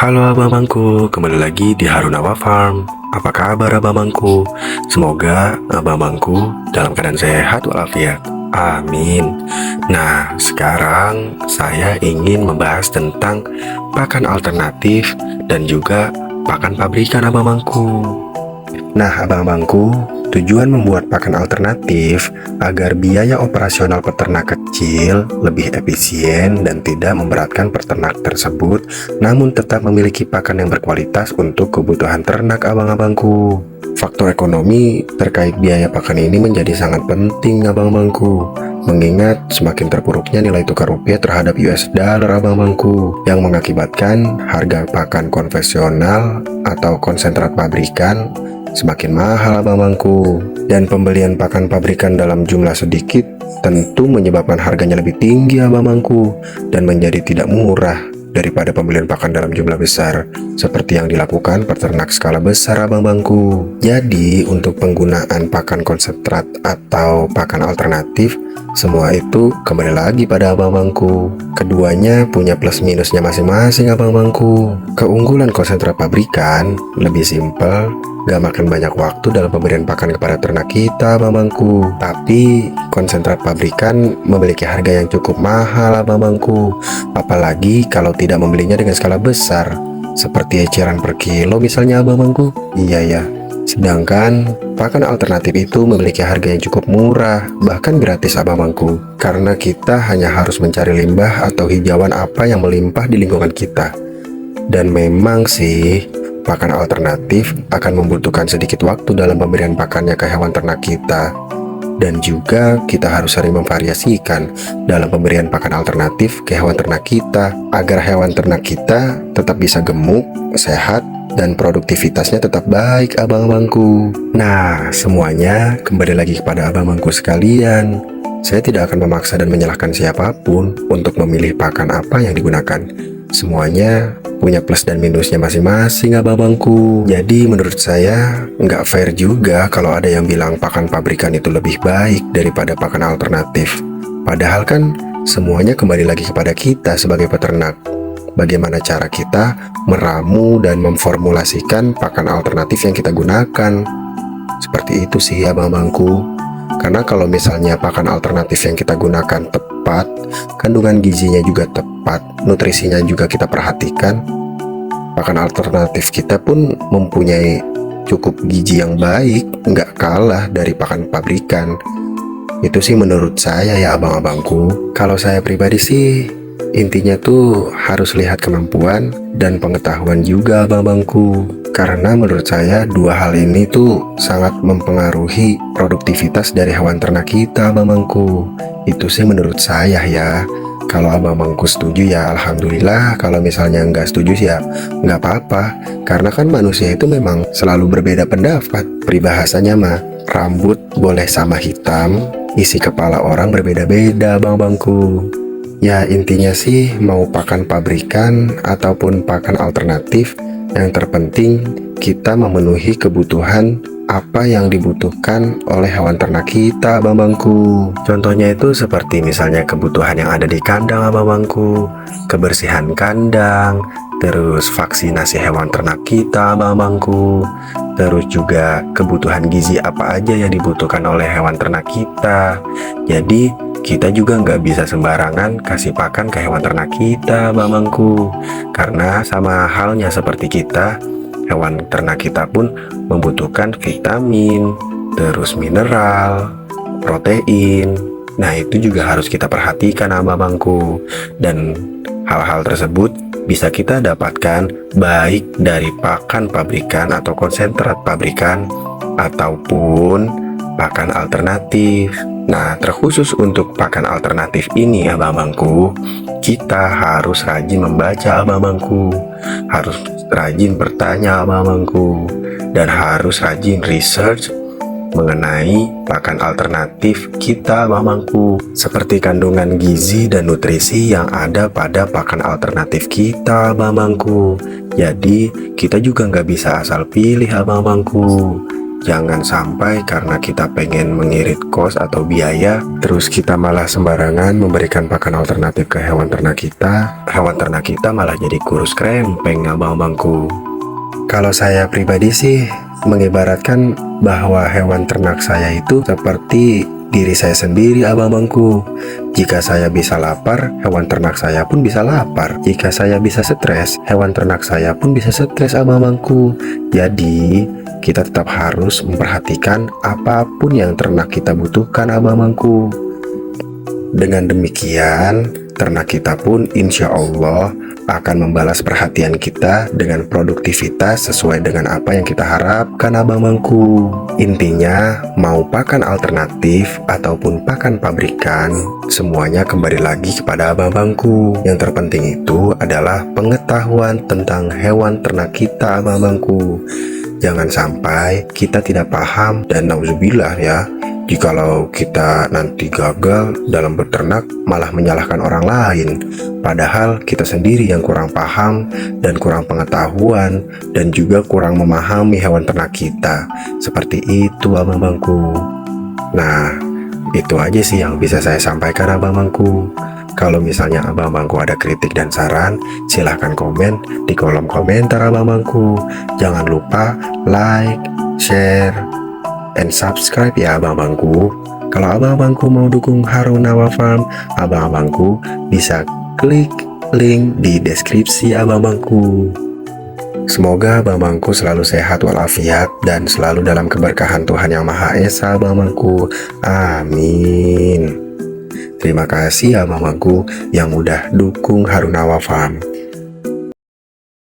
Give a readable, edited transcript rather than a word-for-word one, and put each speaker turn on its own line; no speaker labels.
Halo abang-abangku, kembali lagi di Harunawa Farm. Apa kabar abang-abangku? Semoga abang-abangku dalam keadaan sehat walafiat. Amin. Nah, sekarang saya ingin membahas tentang pakan alternatif dan juga pakan pabrikan abang-abangku. Nah, abang-abangku, tujuan membuat pakan alternatif agar biaya operasional peternak kecil lebih efisien dan tidak memberatkan peternak tersebut, namun tetap memiliki pakan yang berkualitas untuk kebutuhan ternak abang-abangku. Faktor ekonomi terkait biaya pakan ini menjadi sangat penting abang-abangku, mengingat semakin terpuruknya nilai tukar rupiah terhadap US dollar abang-abangku, yang mengakibatkan harga pakan konvensional atau konsentrat pabrikan semakin mahal abang-abangku. Dan pembelian pakan pabrikan dalam jumlah sedikit tentu menyebabkan harganya lebih tinggi abang-abangku dan menjadi tidak murah daripada pembelian pakan dalam jumlah besar seperti yang dilakukan peternak skala besar abang-abangku. Jadi untuk penggunaan pakan konsentrat atau pakan alternatif, semua itu kembali lagi pada abang-abangku. Keduanya punya plus minusnya masing-masing abang-abangku. Keunggulan konsentrat pabrikan lebih simpel, gak makan banyak waktu dalam pemberian pakan kepada ternak kita abang-abangku. Tapi konsentrat pabrikan memiliki harga yang cukup mahal abang-abangku, apalagi kalau tidak membelinya dengan skala besar seperti eceran per kilo misalnya abang-abangku. Iya ya. Sedangkan pakan alternatif itu memiliki harga yang cukup murah, bahkan gratis abang-abangku, karena kita hanya harus mencari limbah atau hijauan apa yang melimpah di lingkungan kita. Dan memang sih, pakan alternatif akan membutuhkan sedikit waktu dalam pemberian pakannya ke hewan ternak kita. Dan juga kita harus sering memvariasikan dalam pemberian pakan alternatif ke hewan ternak kita, agar hewan ternak kita tetap bisa gemuk, sehat, dan produktivitasnya tetap baik abang-abangku. Nah, semuanya kembali lagi kepada abang-abangku sekalian. Saya tidak akan memaksa dan menyalahkan siapapun untuk memilih pakan apa yang digunakan. Semuanya punya plus dan minusnya masing-masing abang-abangku. Jadi menurut saya nggak fair juga kalau ada yang bilang pakan pabrikan itu lebih baik daripada pakan alternatif. Padahal kan semuanya kembali lagi kepada kita sebagai peternak. Bagaimana cara kita meramu dan memformulasikan pakan alternatif yang kita gunakan. Seperti itu sih abang-abangku. Karena kalau misalnya pakan alternatif yang kita gunakan tepat, kandungan gizinya juga tepat, nutrisinya juga kita perhatikan, pakan alternatif kita pun mempunyai cukup gizi yang baik, nggak kalah dari pakan pabrikan. Itu sih menurut saya ya abang-abangku. Kalau saya pribadi sih, intinya tuh harus lihat kemampuan dan pengetahuan juga abang-abangku. Karena menurut saya dua hal ini tuh sangat mempengaruhi produktivitas dari hewan ternak kita abang-abangku. Itu sih menurut saya ya. Kalau abang-abangku setuju ya alhamdulillah. Kalau misalnya nggak setuju ya nggak apa-apa. Karena kan manusia itu memang selalu berbeda pendapat. Peribahasanya mah, rambut boleh sama hitam, isi kepala orang berbeda-beda abang-abangku. Ya intinya sih mau pakan pabrikan ataupun pakan alternatif, yang terpenting kita memenuhi kebutuhan apa yang dibutuhkan oleh hewan ternak kita abang-abangku. Contohnya itu seperti misalnya kebutuhan yang ada di kandang abang-abangku, kebersihan kandang, terus vaksinasi hewan ternak kita abang-abangku, terus juga kebutuhan gizi apa aja yang dibutuhkan oleh hewan ternak kita. Jadi kita juga nggak bisa sembarangan kasih pakan ke hewan ternak kita abang-abangku. Karena sama halnya seperti kita, hewan ternak kita pun membutuhkan vitamin, terus mineral, protein. Nah itu juga harus kita perhatikan abang-abangku. Dan hal-hal tersebut bisa kita dapatkan baik dari pakan pabrikan atau konsentrat pabrikan ataupun pakan alternatif. Nah, terkhusus untuk pakan alternatif ini abang-abangku, kita harus rajin membaca abang-abangku, harus rajin bertanya abang-abangku, dan harus rajin research mengenai pakan alternatif kita abang-abangku, seperti kandungan gizi dan nutrisi yang ada pada pakan alternatif kita abang-abangku. Jadi kita juga nggak bisa asal pilih abang-abangku. Jangan sampai karena kita pengen mengirit kos atau biaya, terus kita malah sembarangan memberikan pakan alternatif ke hewan ternak kita. Hewan ternak kita malah jadi kurus krempeng, abang-abangku. Kalau saya pribadi sih mengibaratkan bahwa hewan ternak saya itu seperti diri saya sendiri, abang-abangku. Jika saya bisa lapar, hewan ternak saya pun bisa lapar. Jika saya bisa stres, hewan ternak saya pun bisa stres, abang-abangku. Jadi, kita tetap harus memperhatikan apapun yang ternak kita butuhkan, abang-abangku. Dengan demikian, ternak kita pun insya Allah akan membalas perhatian kita dengan produktivitas sesuai dengan apa yang kita harapkan, abang-abangku. Intinya, mau pakan alternatif ataupun pakan pabrikan, semuanya kembali lagi kepada abang-abangku. Yang terpenting itu adalah pengetahuan tentang hewan ternak kita, abang-abangku. Jangan sampai kita tidak paham dan nauzubillah ya, jikalau kita nanti gagal dalam beternak malah menyalahkan orang lain. Padahal kita sendiri yang kurang paham dan kurang pengetahuan dan juga kurang memahami hewan ternak kita. Seperti itu, abang-abangku. Nah, itu aja sih yang bisa saya sampaikan, abang-abangku. Kalau misalnya abang-abangku ada kritik dan saran, silahkan komen di kolom komentar, abang-abangku. Jangan lupa like, share, and subscribe ya, abang-abangku. Kalau abang-abangku mau dukung Harunawa Farm, abang-abangku bisa klik link di deskripsi, abang-abangku. Semoga abang-abangku selalu sehat walafiat dan selalu dalam keberkahan Tuhan Yang Maha Esa, abang-abangku. Amin. Terima kasih abang-abangku yang udah dukung Harunawa Farm.